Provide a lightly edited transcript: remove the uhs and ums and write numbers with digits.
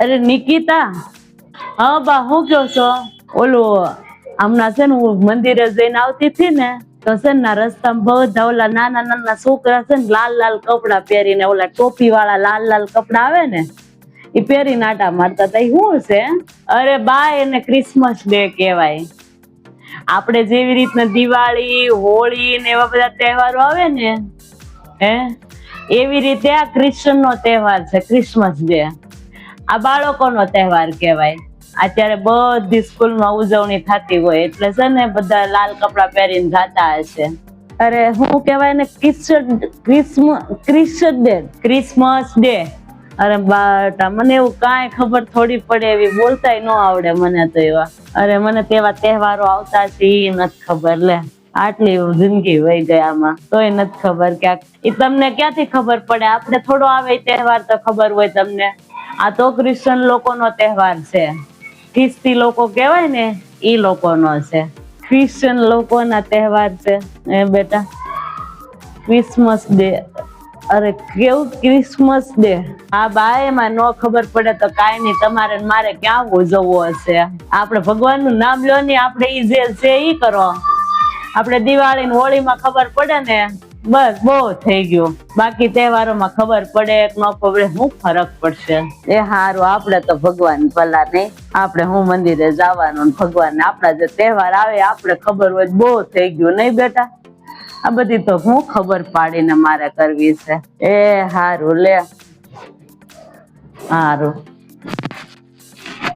અરે નિકિતા, હા બા હું કયો છો? ઓલું હમણાં છે ને હું મંદિરે જઈને આવતી હતી ને તો છે ને રસ્તામાં બધા ઓલા નાના નાના છોકરા છે ને લાલ લાલ કપડા પહેરીને ઓલા ટોપી વાળા લાલ લાલ કપડા આવે ને એ પહેરીને આટા મારતા હતા. શું છે? અરે બા એને ક્રિસમસ ડે કહેવાય. આપણે જેવી રીતના દિવાળી હોળી ને એવા બધા તહેવારો આવે ને એવી રીતે આ ક્રિશ્ચન નો તહેવાર છે ક્રિસમસ ડે. આ બાળકોનો તહેવાર કહેવાય. અત્યારે બધી સ્કૂલમાં ઉજવણી થતી હોય એટલે છે ને બધા લાલ કપડા પહેરીને જાતા હશે. અરે શું કહેવાય ને ક્રિસમસ ડે. અરે બાટા મને એવું કાંઈ ખબર થોડી પડે એવી બોલતાય ન આવડે મને તો એવા. અરે મને તેવા તહેવારો આવતા છે એ નથી ખબર લે. આટલી જિંદગી વહી ગઈ આમાં તોય નથી ખબર કે એ તમને ક્યાંથી ખબર પડે? આપણે થોડો આવે તહેવાર તો ખબર હોય તમને. આ તો ક્રિશ્ચન લોકોનો તહેવાર છે. ખ્રિસ્તી લોકો કહેવાય ને એ લોકોનો છે. ક્રિશ્ચન લોકોના તહેવાર છે એ બેટા. Christmas day. અરે કેવું ક્રિસમસ ડે? હા બા એમાં ન ખબર પડે તો કાંઈ નહીં, તમારે મારે ક્યાં ઉજવવો હશે? આપણે ભગવાનનું નામ લો ને, આપણે ઈ જે છે ઈ કરો. આપણે દિવાળી ને હોળીમાં ખબર પડે ને બસ બહુ થઈ ગયું. બાકી તહેવારોમાં ખબર પડે કે ન પડે શું ફરક પડશે? એ હારું, આપણે તો ભગવાન ભલા નહીં. આપણે હું મંદિરે જવાનું ભગવાન આપણા જે તહેવાર આવે આપણે ખબર હોય બહુ થઈ ગયું નહીં બેટા? આ બધી તો હું ખબર પાડીને મારે કરવી છે. એ હારું લે હારું.